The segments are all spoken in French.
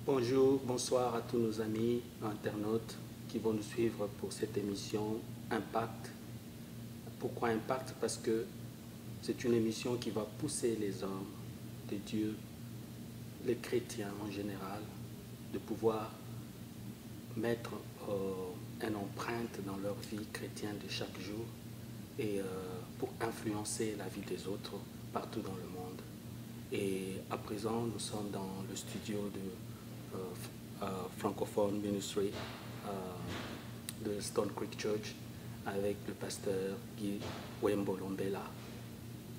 Bonjour, bonsoir à tous nos amis internautes qui vont nous suivre pour cette émission Impact. Pourquoi Impact? Parce que c'est une émission qui va pousser les hommes de Dieu, les chrétiens en général, de pouvoir mettre une empreinte dans leur vie chrétienne de chaque jour et pour influencer la vie des autres partout dans le monde. Et à présent, nous sommes dans le studio de Francophone Ministry de Stone Creek Church avec le pasteur Guy Wembolombela,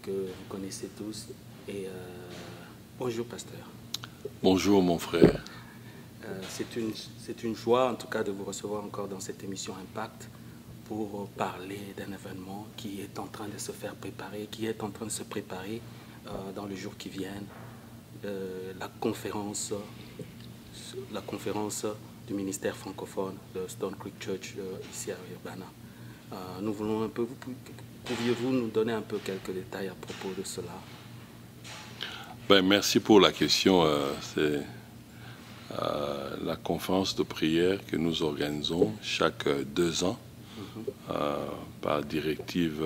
que vous connaissez tous. Et bonjour pasteur. Bonjour mon frère. C'est une joie en tout cas de vous recevoir encore dans cette émission Impact pour parler d'un événement qui est en train de se faire préparer, qui est en train de se préparer dans les jours qui viennent, la conférence du ministère francophone de Stone Creek Church ici à Urbana. Nous voulons un peu, pouviez-vous nous donner un peu quelques détails à propos de cela? Merci pour la question. C'est la conférence de prière que nous organisons chaque 2 ans par directive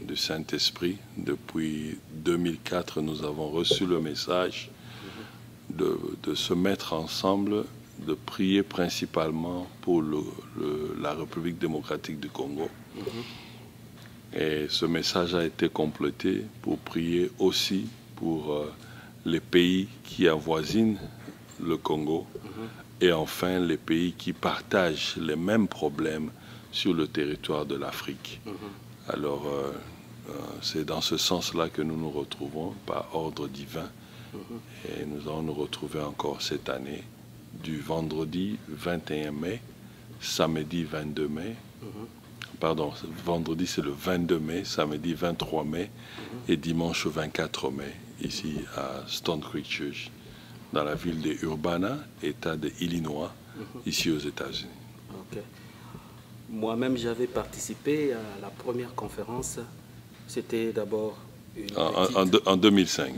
du Saint-Esprit. Depuis 2004, nous avons reçu le message de se mettre ensemble, de prier principalement pour la République démocratique du Congo. Et ce message a été complété pour prier aussi pour les pays qui avoisinent le Congo et enfin les pays qui partagent les mêmes problèmes sur le territoire de l'Afrique. Alors, c'est dans ce sens-là que nous nous retrouvons par ordre divin. Et nous allons nous retrouver encore cette année, du vendredi 21 mai, samedi 22 mai, pardon, vendredi c'est le 22 mai, samedi 23 mai et dimanche 24 mai, ici à Stone Creek Church, dans la ville de Urbana, État de Illinois, ici aux États-Unis. Okay. Moi-même, j'avais participé à la première conférence. C'était d'abord en 2005.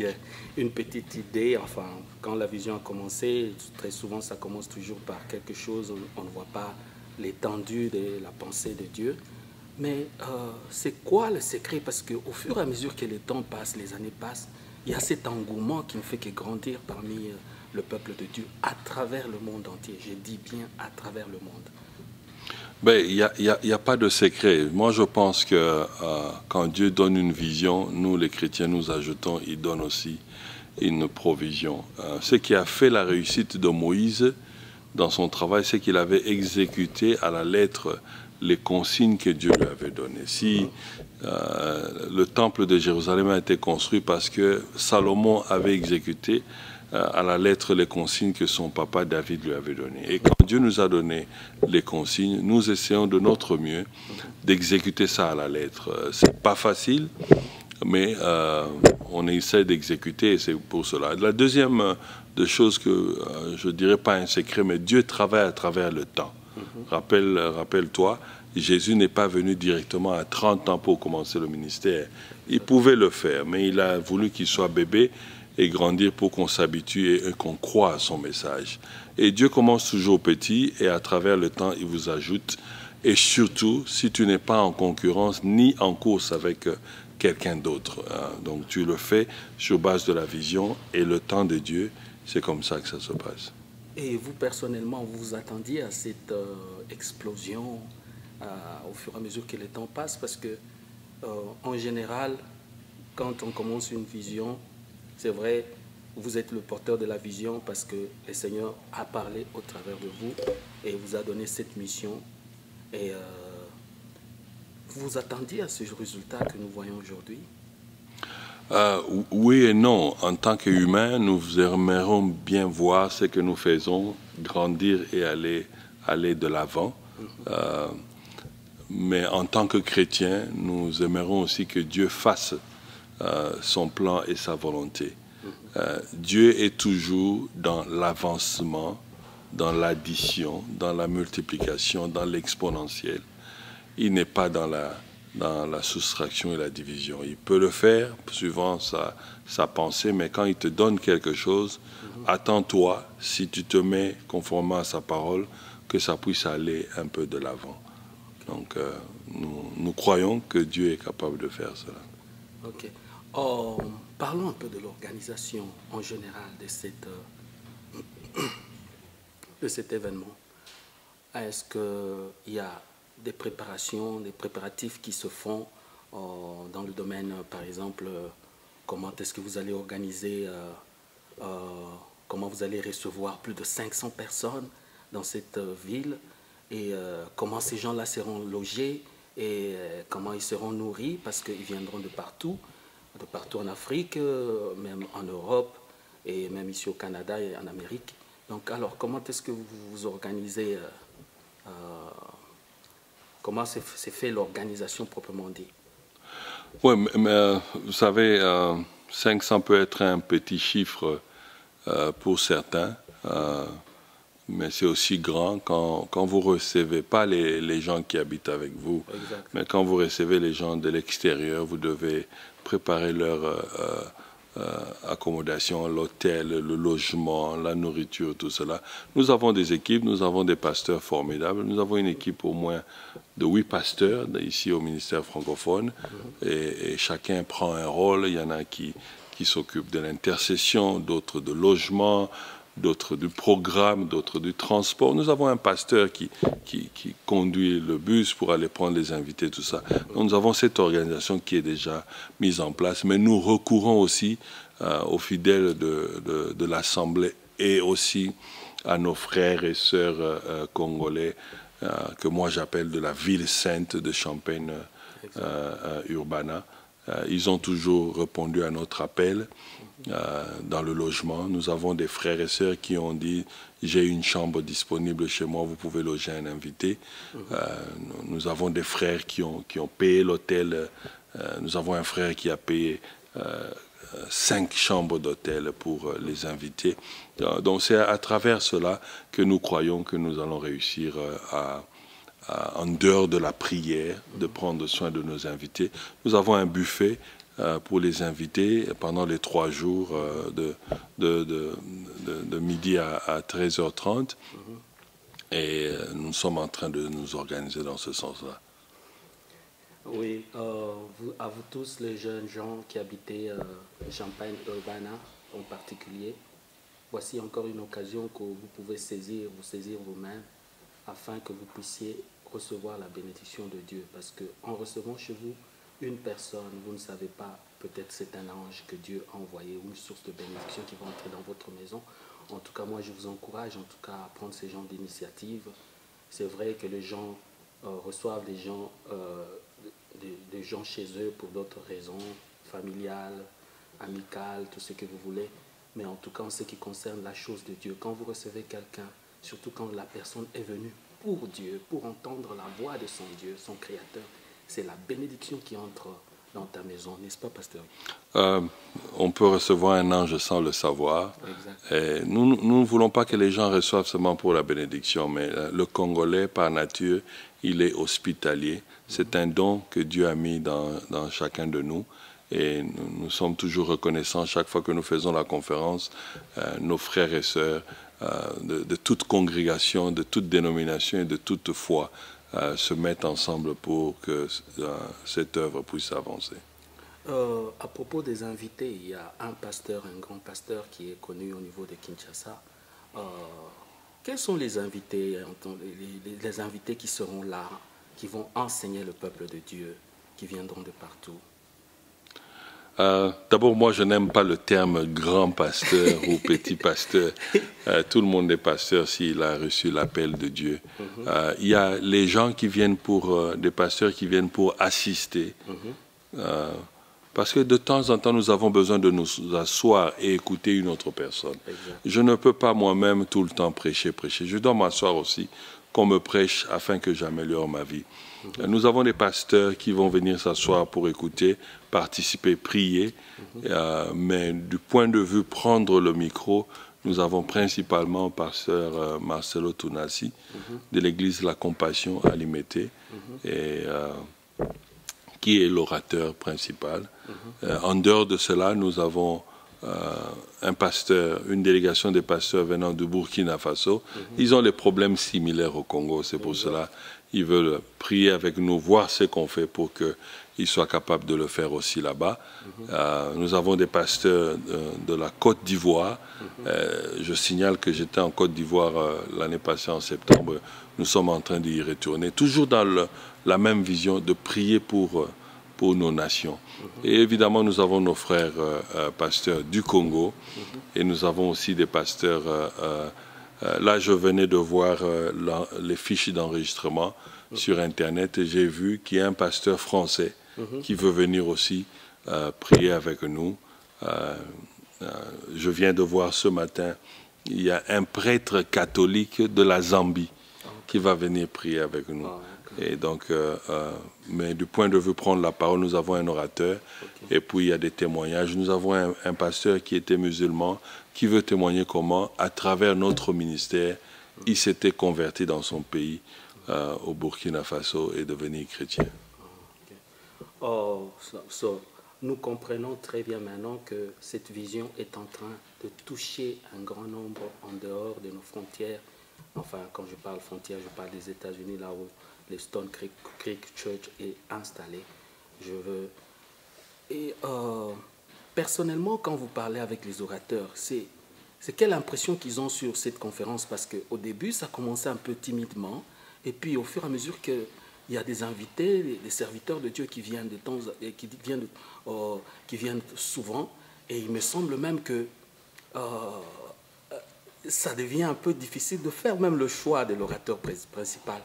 Une petite idée, enfin, quand la vision a commencé, très souvent ça commence toujours par quelque chose où on ne voit pas l'étendue de la pensée de Dieu. Mais c'est quoi le secret? Parce qu'au fur et à mesure que le temps passe, les années passent, il y a cet engouement qui ne fait que grandir parmi le peuple de Dieu à travers le monde entier. Je dis bien à travers le monde. Il n'y a pas de secret. Moi, je pense que quand Dieu donne une vision, nous, les chrétiens, nous ajoutons, il donne aussi une provision. Ce qui a fait la réussite de Moïse dans son travail, c'est qu'il avait exécuté à la lettre les consignes que Dieu lui avait données. Si le temple de Jérusalem a été construit parce que Salomon avait exécuté à la lettre les consignes que son papa David lui avait données. Et quand Dieu nous a donné les consignes, nous essayons de notre mieux d'exécuter ça à la lettre. C'est pas facile, mais on essaie d'exécuter et c'est pour cela. La deuxième de choses que je dirais pas un secret, mais Dieu travaille à travers le temps. Rappelle-toi, Jésus n'est pas venu directement à 30 ans pour commencer le ministère. Il pouvait le faire, mais il a voulu qu'il soit bébé et grandir pour qu'on s'habitue et qu'on croie à son message. Et Dieu commence toujours petit et à travers le temps, il vous ajoute. Et surtout, si tu n'es pas en concurrence ni en course avec quelqu'un d'autre. Donc tu le fais sur base de la vision et le temps de Dieu. C'est comme ça que ça se passe. Et vous, personnellement, vous vous attendiez à cette explosion au fur et à mesure que le temps passe? Parce que, en général, quand on commence une vision, c'est vrai, vous êtes le porteur de la vision parce que le Seigneur a parlé au travers de vous et vous a donné cette mission. Et vous vous attendiez à ce résultat que nous voyons aujourd'hui? Oui et non. En tant qu'humains, nous aimerions bien voir ce que nous faisons grandir et aller de l'avant. Mais en tant que chrétiens, nous aimerions aussi que Dieu fasse son plan et sa volonté. Dieu est toujours dans l'avancement, dans l'addition, dans la multiplication, dans l'exponentiel. Il n'est pas dans dans la soustraction et la division. Il peut le faire suivant sa pensée, mais quand il te donne quelque chose, attends-toi, si tu te mets conformément à sa parole, que ça puisse aller un peu de l'avant. Donc, nous croyons que Dieu est capable de faire cela. Ok. Oh, parlons un peu de l'organisation en général de cet événement. Est-ce qu'il y a des préparations, des préparatifs qui se font dans le domaine, par exemple, comment est-ce que vous allez organiser, comment vous allez recevoir plus de 500 personnes dans cette ville et comment ces gens-là seront logés et comment ils seront nourris parce qu'ils viendront de partout en Afrique, même en Europe et même ici au Canada et en Amérique. Donc alors, comment est-ce que vous vous organisez comment s'est fait l'organisation proprement dit? Oui, mais vous savez, 500 peut être un petit chiffre pour certains, mais c'est aussi grand quand vous recevez, pas les gens qui habitent avec vous, Exact. mais quand vous recevez les gens de l'extérieur, vous devez préparer leur accommodation, l'hôtel, le logement, la nourriture, tout cela. Nous avons des équipes, nous avons des pasteurs formidables. Nous avons une équipe au moins de 8 pasteurs ici au ministère francophone et chacun prend un rôle. Il y en a qui s'occupent de l'intercession, d'autres de logement, d'autres du programme, d'autres du transport. Nous avons un pasteur qui conduit le bus pour aller prendre les invités, tout ça. Donc nous avons cette organisation qui est déjà mise en place, mais nous recourons aussi aux fidèles de l'Assemblée et aussi à nos frères et sœurs congolais que moi j'appelle de la ville sainte de Champagne-Urbana. Ils ont toujours répondu à notre appel dans le logement. Nous avons des frères et sœurs qui ont dit « j'ai une chambre disponible chez moi, vous pouvez loger un invité ». Nous avons des frères qui ont payé l'hôtel. Nous avons un frère qui a payé 5 chambres d'hôtel pour les invités. Donc c'est à travers cela que nous croyons que nous allons réussir en dehors de la prière, de prendre soin de nos invités. Nous avons un buffet pour les invités pendant les 3 jours de midi à 13h30. Et nous sommes en train de nous organiser dans ce sens-là. Oui, à vous tous les jeunes gens qui habitez Champagne-Urbana en particulier, voici encore une occasion que vous pouvez vous saisir vous-même afin que vous puissiez recevoir la bénédiction de Dieu. Parce qu'en recevant chez vous une personne, vous ne savez pas, peut-être c'est un ange que Dieu a envoyé ou une source de bénédiction qui va entrer dans votre maison. En tout cas, moi, je vous encourage en tout cas à prendre ces genres d'initiatives. C'est vrai que les gens reçoivent des gens chez eux pour d'autres raisons, familiales, amicales, tout ce que vous voulez. Mais en tout cas, en ce qui concerne la chose de Dieu, quand vous recevez quelqu'un, surtout quand la personne est venue pour Dieu, pour entendre la voix de son Dieu, son Créateur, c'est la bénédiction qui entre dans ta maison, n'est-ce pas, pasteur? On peut recevoir un ange sans le savoir. Et nous ne voulons pas que les gens reçoivent seulement pour la bénédiction, mais le Congolais, par nature, il est hospitalier. C'est un don que Dieu a mis dans chacun de nous. Et nous sommes toujours reconnaissants chaque fois que nous faisons la conférence, nos frères et sœurs de toute congrégation, de toute dénomination et de toute foi se mettent ensemble pour que cette œuvre puisse avancer. À propos des invités, il y a un pasteur, un grand pasteur qui est connu au niveau de Kinshasa. Quels sont les invités qui seront là, qui vont enseigner le peuple de Dieu, qui viendront de partout? D'abord, moi, je n'aime pas le terme grand pasteur ou petit pasteur. Tout le monde est pasteur s'il a reçu l'appel de Dieu. Il y a les gens qui viennent des pasteurs qui viennent pour assister. Parce que de temps en temps, nous avons besoin de nous asseoir et écouter une autre personne. Exact. Je ne peux pas moi-même tout le temps prêcher. Je dois m'asseoir aussi, qu'on me prêche afin que j'améliore ma vie. Nous avons des pasteurs qui vont venir s'asseoir pour écouter, participer, prier. Mais du point de vue prendre le micro, nous avons principalement le pasteur Marcelo Tunasi de l'église La Compassion à Limete. Et qui est l'orateur principal. En dehors de cela, nous avons un pasteur, une délégation des pasteurs venant du Burkina Faso. Ils ont des problèmes similaires au Congo. C'est pour cela qu'ils veulent prier avec nous, voir ce qu'on fait pour qu'ils soient capables de le faire aussi là-bas. Nous avons des pasteurs de la Côte d'Ivoire. Je signale que j'étais en Côte d'Ivoire l'année passée en septembre. Nous sommes en train d'y retourner, toujours dans la même vision de prier pour nos nations. Et évidemment, nous avons nos frères pasteurs du Congo et nous avons aussi des pasteurs... là, je venais de voir les fiches d'enregistrement sur Internet et j'ai vu qu'il y a un pasteur français qui veut venir aussi prier avec nous. Je viens de voir ce matin, il y a un prêtre catholique de la Zambie qui va venir prier avec nous. Et donc, mais du point de vue prendre la parole, nous avons un orateur et puis il y a des témoignages. Nous avons un pasteur qui était musulman qui veut témoigner comment, à travers notre ministère, il s'était converti dans son pays, au Burkina Faso, et devenu chrétien. Nous comprenons très bien maintenant que cette vision est en train de toucher un grand nombre en dehors de nos frontières. Enfin, quand je parle frontières, je parle des États-Unis, là où les Stone Creek Church est installé. Personnellement, quand vous parlez avec les orateurs, c'est quelle impression qu'ils ont sur cette conférence? Parce qu'au début, ça commençait un peu timidement. Et puis, au fur et à mesure qu'il y a des invités, des serviteurs de Dieu qui viennent, qui viennent souvent, et il me semble même que ça devient un peu difficile de faire même le choix de l'orateur principal.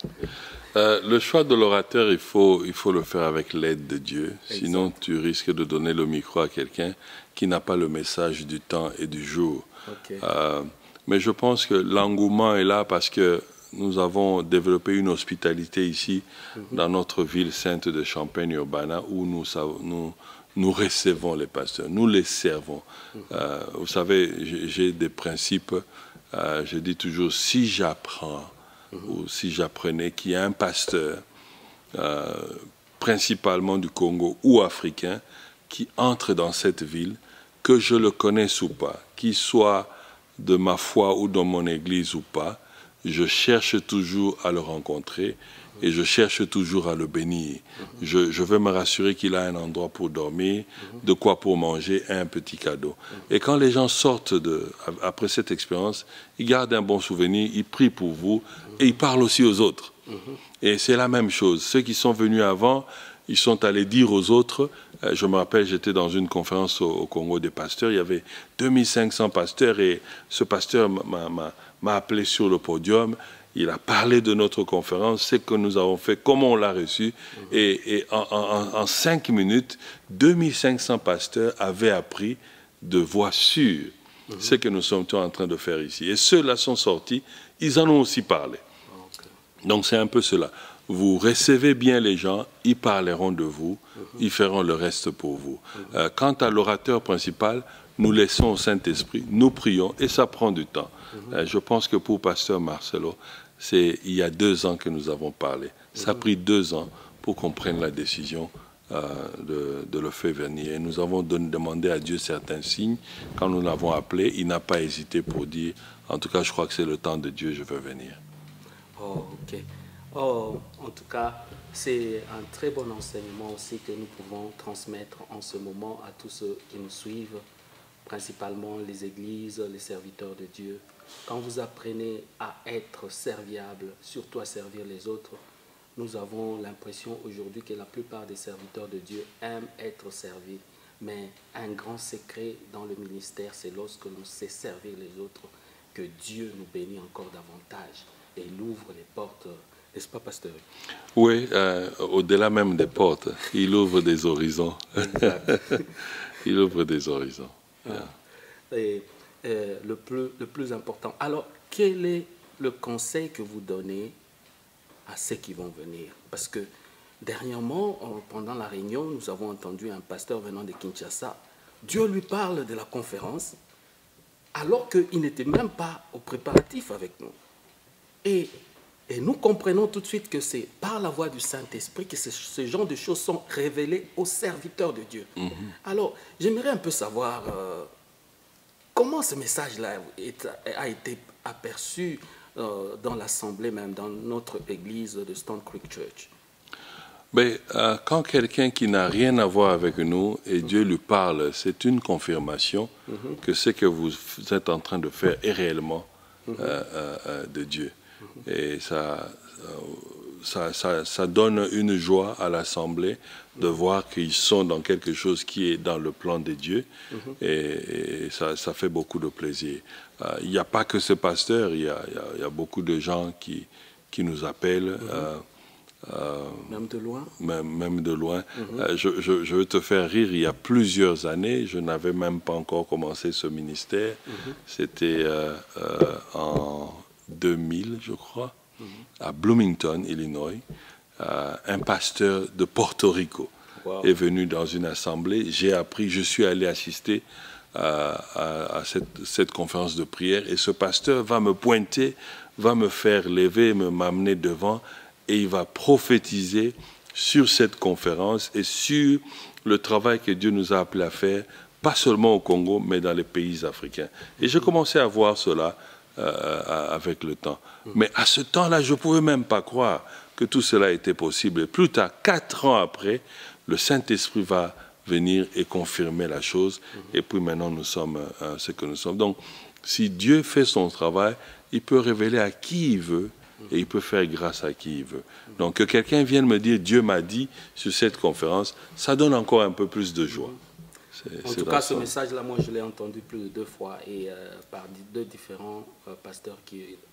Le choix de l'orateur, il faut le faire avec l'aide de Dieu. Exact. Sinon, tu risques de donner le micro à quelqu'un qui n'a pas le message du temps et du jour. Okay. Mais je pense que l'engouement est là parce que nous avons développé une hospitalité ici, dans notre ville sainte de Champaign-Urbana, où nous recevons les pasteurs, nous les servons. Vous savez, j'ai des principes. Je dis toujours, si j'apprends ou si j'apprenais qu'il y a un pasteur, principalement du Congo ou africain, qui entre dans cette ville, que je le connaisse ou pas, qu'il soit de ma foi ou dans mon église ou pas, je cherche toujours à le rencontrer et je cherche toujours à le bénir. Je veux me rassurer qu'il a un endroit pour dormir, de quoi pour manger et un petit cadeau. Et quand les gens sortent après cette expérience, ils gardent un bon souvenir, ils prient pour vous et ils parlent aussi aux autres. Et c'est la même chose. Ceux qui sont venus avant, ils sont allés dire aux autres. Je me rappelle, j'étais dans une conférence au Congo des pasteurs, il y avait 2500 pasteurs et ce pasteur m'a appelé sur le podium. Il a parlé de notre conférence, ce que nous avons fait, comment on l'a reçu. Et en 5 minutes, 2500 pasteurs avaient appris de voix sûre ce que nous sommes en train de faire ici. Et ceux-là sont sortis, ils en ont aussi parlé. Donc c'est un peu cela. Vous recevez bien les gens, ils parleront de vous, ils feront le reste pour vous. Quant à l'orateur principal, nous laissons au Saint-Esprit, nous prions et ça prend du temps. Je pense que pour Pasteur Marcelo, il y a 2 ans que nous avons parlé. Ça a pris 2 ans pour qu'on prenne la décision de le faire venir. Et nous avons demandé à Dieu certains signes. Quand nous l'avons appelé, il n'a pas hésité pour dire, en tout cas, je crois que c'est le temps de Dieu, je veux venir. Oh, ok. Oh, en tout cas, c'est un très bon enseignement aussi que nous pouvons transmettre en ce moment à tous ceux qui nous suivent, principalement les églises, les serviteurs de Dieu. Quand vous apprenez à être serviable, surtout à servir les autres, nous avons l'impression aujourd'hui que la plupart des serviteurs de Dieu aiment être servis. Mais un grand secret dans le ministère, c'est lorsque l'on sait servir les autres, que Dieu nous bénit encore davantage et il ouvre les portes. N'est-ce pas, pasteur? Oui, au-delà même des portes, il ouvre des horizons. Il ouvre des horizons. Et, le plus important. Alors, quel est le conseil que vous donnez à ceux qui vont venir? Parce que dernièrement, pendant la réunion, nous avons entendu un pasteur venant de Kinshasa. Dieu lui parle de la conférence alors qu'il n'était même pas au préparatif avec nous. Et Et nous comprenons tout de suite que c'est par la voix du Saint-Esprit que ce genre de choses sont révélées aux serviteurs de Dieu. Alors, j'aimerais un peu savoir comment ce message-là a été aperçu dans l'Assemblée, même dans notre église de Stone Creek Church. Mais quand quelqu'un qui n'a rien à voir avec nous et Dieu lui parle, c'est une confirmation que ce que vous êtes en train de faire est réellement de Dieu. Et ça donne une joie à l'Assemblée de voir qu'ils sont dans quelque chose qui est dans le plan de Dieu. Et ça fait beaucoup de plaisir. Il n'y a pas que ce pasteur, il y a beaucoup de gens qui nous appellent. Même de loin. Même de loin. Je veux te faire rire, il y a plusieurs années, je n'avais même pas encore commencé ce ministère. C'était en 2000, je crois, à Bloomington, Illinois. Un pasteur de Porto Rico est venu dans une assemblée. J'ai appris, je suis allé assister à cette conférence de prière. Et ce pasteur va me pointer, va me faire lever, m'amener devant. Et il va prophétiser sur cette conférence et sur le travail que Dieu nous a appelé à faire, pas seulement au Congo, mais dans les pays africains. Et j'ai commencé à voir cela avec le temps. Mais à ce temps-là, je ne pouvais même pas croire que tout cela était possible. Et plus tard, 4 ans après, le Saint-Esprit va venir et confirmer la chose. Et puis maintenant, nous sommes ce que nous sommes. Donc, si Dieu fait son travail, il peut révéler à qui il veut, et il peut faire grâce à qui il veut. Donc que quelqu'un vienne me dire « Dieu m'a dit » sur cette conférence, ça donne encore un peu plus de joie. En tout cas, ce message-là, moi, je l'ai entendu plus de 2 fois et par 2 différents pasteurs,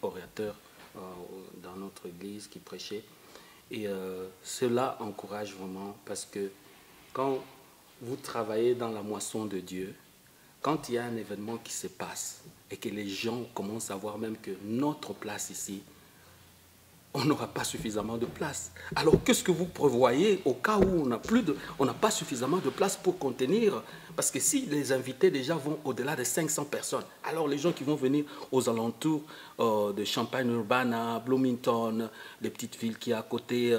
orateurs dans notre église qui prêchaient. Et cela encourage vraiment parce que quand vous travaillez dans la moisson de Dieu, quand il y a un événement qui se passe et que les gens commencent à voir même que notre place ici, on n'aura pas suffisamment de place. Alors, qu'est-ce que vous prévoyez au cas où on n'a pas suffisamment de place pour contenir? Parce que si les invités déjà vont au-delà de 500 personnes, alors les gens qui vont venir aux alentours de Champaign-Urbana, Bloomington, les petites villes qui sont à côté...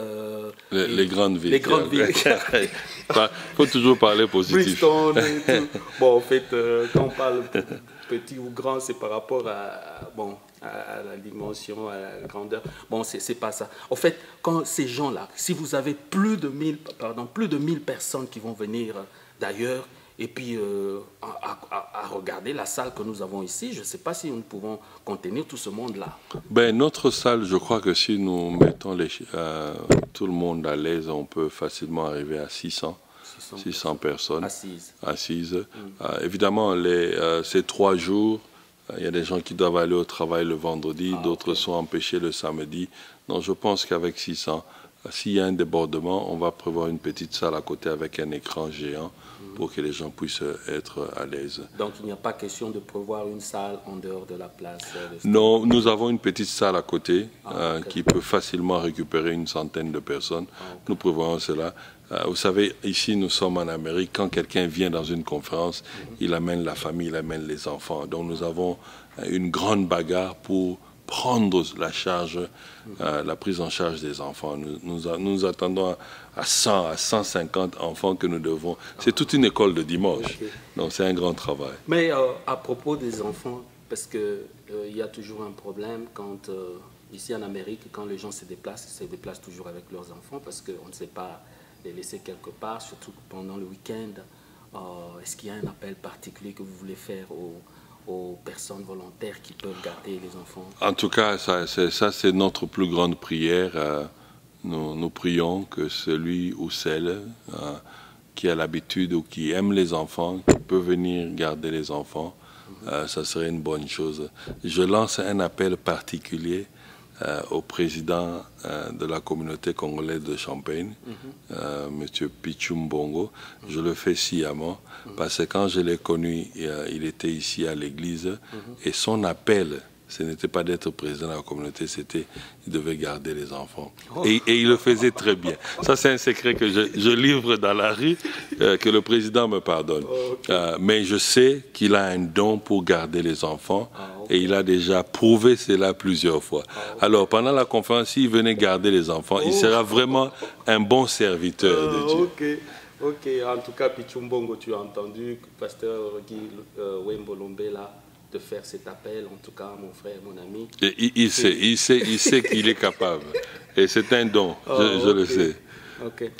les grandes villes. Les grandes villes. Il faut toujours parler positif. Bristol et tout. Bon, en fait, quand on parle petit ou grand, c'est par rapport à la dimension, à la grandeur. Bon, c'est pas ça. En fait, quand ces gens-là, si vous avez plus de 1000 personnes qui vont venir d'ailleurs, et puis à regarder la salle que nous avons ici, je ne sais pas si nous pouvons contenir tout ce monde-là. Ben, notre salle, je crois que si nous mettons tout le monde à l'aise, on peut facilement arriver à 600 personnes assises. Évidemment, ces 3 jours, il y a des gens qui doivent aller au travail le vendredi, d'autres sont empêchés le samedi. Donc je pense qu'avec 600, s'il y a un débordement, on va prévoir une petite salle à côté avec un écran géant pour que les gens puissent être à l'aise. Donc il n'y a pas question de prévoir une salle en dehors de la place Non, nous avons une petite salle à côté qui peut facilement récupérer une centaine de personnes. Nous prévoyons cela. Vous savez, ici, nous sommes en Amérique. Quand quelqu'un vient dans une conférence, il amène la famille, il amène les enfants. Donc, nous avons une grande bagarre pour prendre la charge, la prise en charge des enfants. Nous attendons à 100, à 150 enfants que nous devons... C'est toute une école de dimanche. Donc, c'est un grand travail. Mais à propos des enfants, parce qu'il y a toujours un problème quand... ici en Amérique, quand les gens se déplacent toujours avec leurs enfants parce qu'on ne sait pas les laisser quelque part, surtout pendant le week-end. Est-ce qu'il y a un appel particulier que vous voulez faire aux personnes volontaires qui peuvent garder les enfants? En tout cas, ça c'est notre plus grande prière. Nous prions que celui ou celle qui a l'habitude ou qui aime les enfants, qui peut venir garder les enfants, ça serait une bonne chose. Je lance un appel particulier au président de la communauté congolaise de Champaign, M. Pichum Bongo. Je le fais sciemment parce que quand je l'ai connu, il était ici à l'église et son appel, ce n'était pas d'être président de la communauté, c'était qu'il devait garder les enfants. Et il le faisait très bien. Ça, c'est un secret que je livre dans la rue, que le président me pardonne. Mais je sais qu'il a un don pour garder les enfants Et il a déjà prouvé cela plusieurs fois. Alors, pendant la conférence, s'il venait garder les enfants, il sera vraiment un bon serviteur de Dieu. Ok. En tout cas, Pichumbongo, tu as entendu, pasteur Guy Wembolombe, là, de faire cet appel. En tout cas, mon frère, mon ami. Et il sait qu'il est capable. Et c'est un don, je le sais. Ok.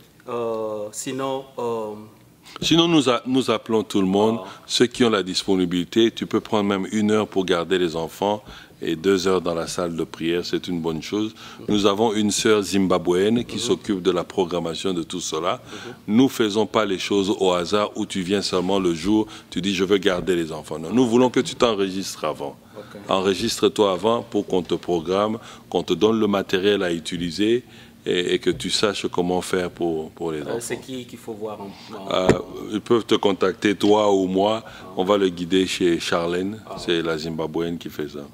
Sinon, nous appelons tout le monde, ceux qui ont la disponibilité. Tu peux prendre même 1 heure pour garder les enfants et 2 heures dans la salle de prière, c'est une bonne chose. Nous avons une sœur zimbabwéenne qui s'occupe de la programmation de tout cela. Nous ne faisons pas les choses au hasard où tu viens seulement le jour, tu dis je veux garder les enfants. Non, nous voulons que tu t'enregistres avant. Enregistre-toi avant pour qu'on te programme, qu'on te donne le matériel à utiliser et que tu saches comment faire pour les enfants. C'est qui qu'il faut voir ils peuvent te contacter, toi ou moi. On va le guider chez Charlène. C'est la Zimbabwéenne qui fait ça.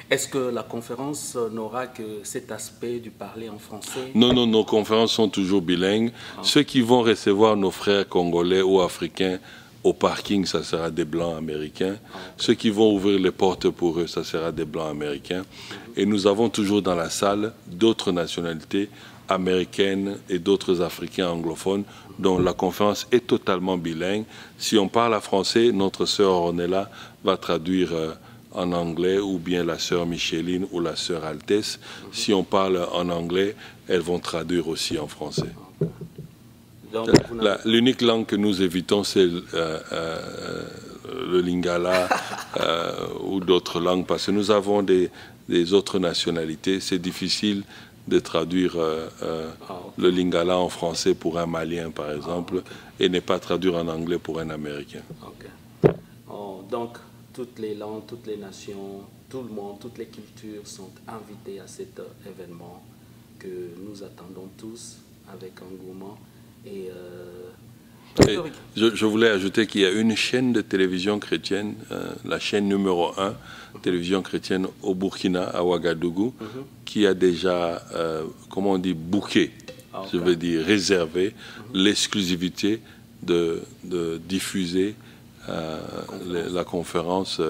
Est-ce que la conférence n'aura que cet aspect du parler en français? Non, nos conférences sont toujours bilingues. Ceux qui vont recevoir nos frères congolais ou africains au parking, ça sera des blancs américains. Ceux qui vont ouvrir les portes pour eux, ça sera des blancs américains. Et nous avons toujours dans la salle d'autres nationalités américaines et d'autres africains anglophones dont la conférence est totalement bilingue. Si on parle français, notre sœur Ornella va traduire en anglais, ou bien la sœur Micheline ou la sœur Altesse. Si on parle en anglais, elles vont traduire aussi en français. L'unique langue que nous évitons, c'est le lingala ou d'autres langues, parce que nous avons des autres nationalités. C'est difficile de traduire le lingala en français pour un Malien, par exemple, et ne pas traduire en anglais pour un Américain. Donc, toutes les langues, toutes les nations, tout le monde, toutes les cultures sont invitées à cet événement que nous attendons tous avec engouement. Et je voulais ajouter qu'il y a une chaîne de télévision chrétienne, la chaîne numéro 1, télévision chrétienne au Burkina, à Ouagadougou, qui a déjà, comment on dit, booké, je veux dire réservé, l'exclusivité de diffuser la conférence.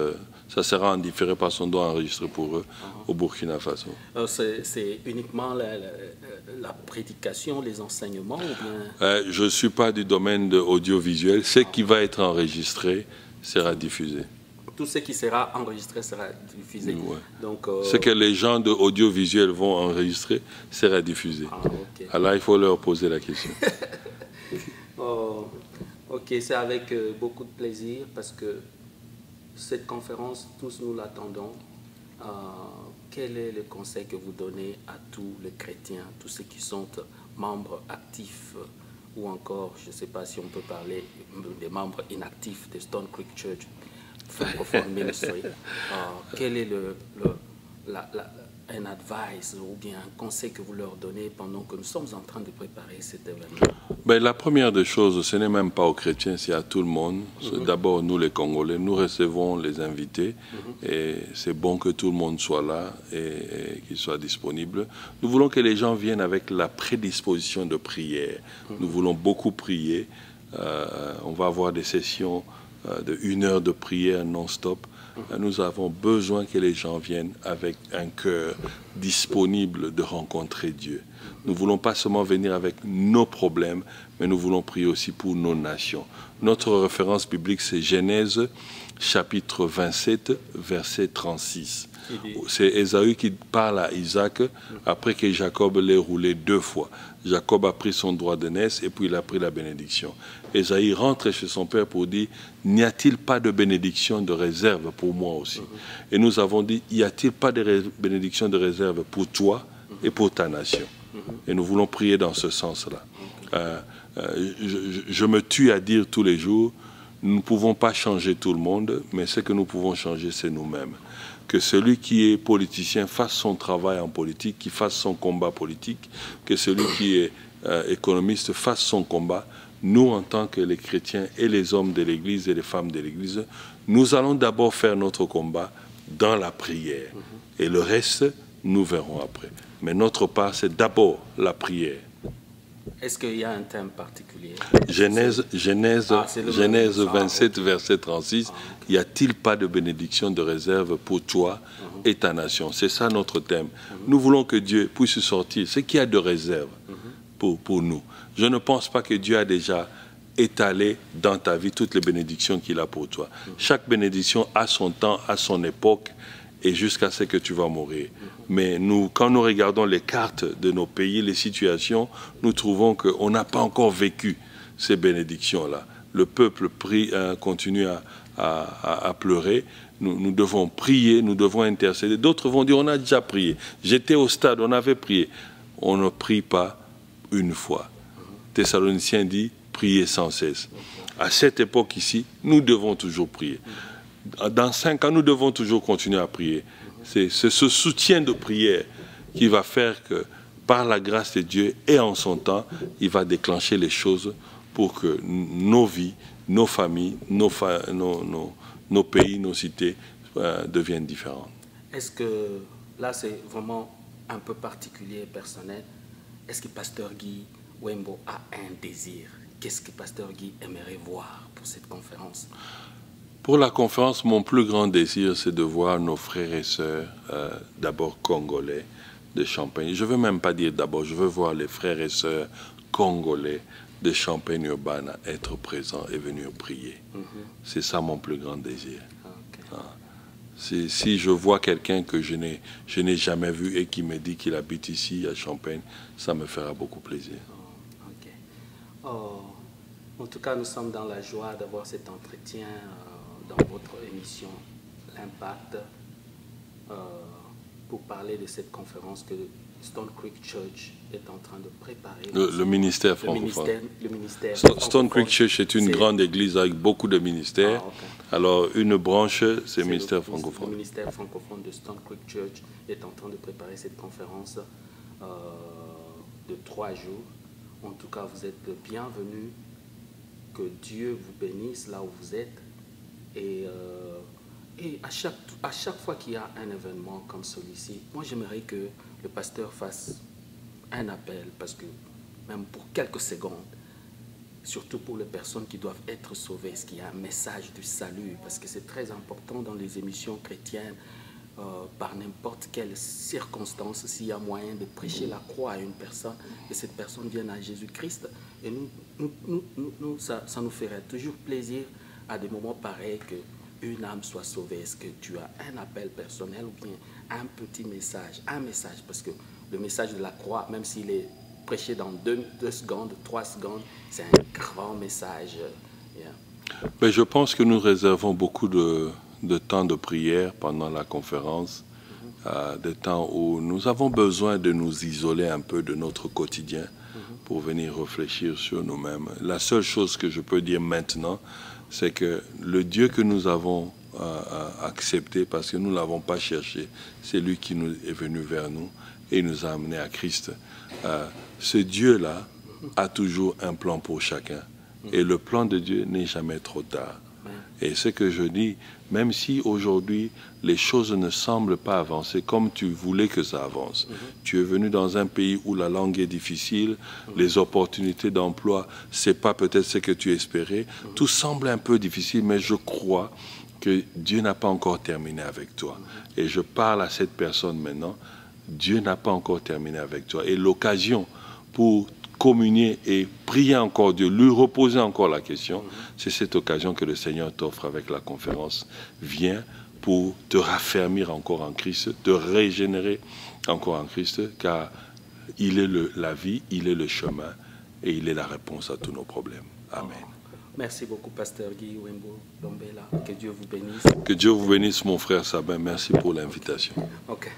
Ça sera en différé parce qu'on doit enregistrer pour eux au Burkina Faso. C'est uniquement la prédication, les enseignements ou bien... Je ne suis pas du domaine de audiovisuel. Ce qui va être enregistré sera diffusé. Tout ce qui sera enregistré sera diffusé. Ouais. Donc, ce que les gens de audiovisuel vont enregistrer sera diffusé. Alors il faut leur poser la question. Ok, c'est avec beaucoup de plaisir parce que cette conférence, tous nous l'attendons. Quel est le conseil que vous donnez à tous les chrétiens, tous ceux qui sont membres actifs ou encore, je ne sais pas si on peut parler des membres inactifs de Stone Creek Church Francophone Ministry? Quel est un advice ou bien un conseil que vous leur donnez pendant que nous sommes en train de préparer cet événement? La première des choses, ce n'est même pas aux chrétiens, c'est à tout le monde. D'abord, nous les Congolais, nous recevons les invités et c'est bon que tout le monde soit là et qu'il soit disponible. Nous voulons que les gens viennent avec la prédisposition de prière. Nous voulons beaucoup prier. On va avoir des sessions de 1 heure de prière non-stop. Nous avons besoin que les gens viennent avec un cœur disponible de rencontrer Dieu. Nous ne voulons pas seulement venir avec nos problèmes, mais nous voulons prier aussi pour nos nations. Notre référence biblique, c'est Genèse, chapitre 27, verset 36. C'est Ésaü qui parle à Isaac après que Jacob l'ait roulé 2 fois. Jacob a pris son droit d'aînesse et puis il a pris la bénédiction. Ésaü rentre chez son père pour dire, n'y a-t-il pas de bénédiction de réserve pour moi aussi? Et nous avons dit, y a-t-il pas de bénédiction de réserve pour toi et pour ta nation? Et nous voulons prier dans ce sens-là. Je me tue à dire tous les jours, nous ne pouvons pas changer tout le monde, mais ce que nous pouvons changer, c'est nous-mêmes. Que celui qui est politicien fasse son travail en politique, qu'il fasse son combat politique, que celui qui est économiste fasse son combat. Nous, en tant que les chrétiens et les hommes de l'Église et les femmes de l'Église, nous allons d'abord faire notre combat dans la prière. Et le reste, nous verrons après. Mais notre part, c'est d'abord la prière. Est-ce qu'il y a un thème particulier? Genèse 27, verset 36. Ah, okay. Y a-t-il pas de bénédiction de réserve pour toi et ta nation? C'est ça notre thème. Nous voulons que Dieu puisse sortir ce qu'il y a de réserve pour nous. Je ne pense pas que Dieu a déjà étalé dans ta vie toutes les bénédictions qu'il a pour toi. Chaque bénédiction a son temps, a son époque, et jusqu'à ce que tu vas mourir. Mais nous, quand nous regardons les cartes de nos pays, les situations, nous trouvons qu'on n'a pas encore vécu ces bénédictions-là. Le peuple continue à pleurer. Nous devons prier, nous devons intercéder. D'autres vont dire, on a déjà prié. J'étais au stade, on avait prié. On ne prie pas une fois. Thessaloniciens dit, priez sans cesse. À cette époque ici, nous devons toujours prier. Dans 5 ans, nous devons toujours continuer à prier. C'est ce soutien de prière qui va faire que, par la grâce de Dieu et en son temps, il va déclencher les choses pour que nos vies, nos familles, nos pays, nos cités deviennent différentes. Est-ce que, là c'est vraiment un peu particulier, personnel, est-ce que Pasteur Guy Wembo a un désir? Qu'est-ce que Pasteur Guy aimerait voir pour cette conférence? Pour la conférence, mon plus grand désir, c'est de voir nos frères et sœurs, d'abord congolais de Champagne. Je ne veux même pas dire d'abord, je veux voir les frères et sœurs congolais de Champagne-Urbana être présents et venir prier. C'est ça mon plus grand désir. Okay. Si je vois quelqu'un que je n'ai jamais vu et qui me dit qu'il habite ici à Champagne, ça me fera beaucoup plaisir. En tout cas, nous sommes dans la joie d'avoir cet entretien dans votre émission L'Impact pour parler de cette conférence que Stone Creek Church est en train de préparer. Le ministère francophone. Le ministère Stone Creek Church est une grande église avec beaucoup de ministères. Okay. Alors, une branche, c'est le ministère francophone. Le ministère francophone de Stone Creek Church est en train de préparer cette conférence de 3 jours. En tout cas, vous êtes le bienvenu. Que Dieu vous bénisse là où vous êtes. Et à chaque fois qu'il y a un événement comme celui-ci, moi j'aimerais que le pasteur fasse un appel, parce que même pour quelques secondes, surtout pour les personnes qui doivent être sauvées, est-ce qu'il y a un message du salut? Parce que c'est très important dans les émissions chrétiennes, par n'importe quelle circonstance, s'il y a moyen de prêcher la croix à une personne, que cette personne vienne à Jésus-Christ. Et ça nous ferait toujours plaisir à des moments pareils qu'une âme soit sauvée. Est-ce que tu as un appel personnel ou bien un petit message? Un message, parce que le message de la croix, même s'il est prêché dans 2 secondes, 3 secondes, c'est un grand message. Mais je pense que nous réservons beaucoup de temps de prière pendant la conférence, des temps où nous avons besoin de nous isoler un peu de notre quotidien pour venir réfléchir sur nous-mêmes. La seule chose que je peux dire maintenant, c'est que le Dieu que nous avons accepté, parce que nous ne l'avons pas cherché, c'est lui qui nous est venu vers nous et il nous a amenés à Christ. Ce Dieu-là a toujours un plan pour chacun. Et le plan de Dieu n'est jamais trop tard. Et ce que je dis, même si aujourd'hui les choses ne semblent pas avancer comme tu voulais que ça avance, tu es venu dans un pays où la langue est difficile, les opportunités d'emploi, c'est pas peut-être ce que tu espérais, tout semble un peu difficile, mais je crois que Dieu n'a pas encore terminé avec toi. Et je parle à cette personne maintenant, Dieu n'a pas encore terminé avec toi. Et l'occasion pour communier et prier encore Dieu, lui reposer encore la question, c'est cette occasion que le Seigneur t'offre avec la conférence. Viens pour te raffermir encore en Christ, te régénérer encore en Christ, car il est la vie, il est le chemin et il est la réponse à tous nos problèmes. Amen. Merci beaucoup, Pasteur Guy Wembo Lombela. Que Dieu vous bénisse. Que Dieu vous bénisse, mon frère Sabin. Merci pour l'invitation. Ok.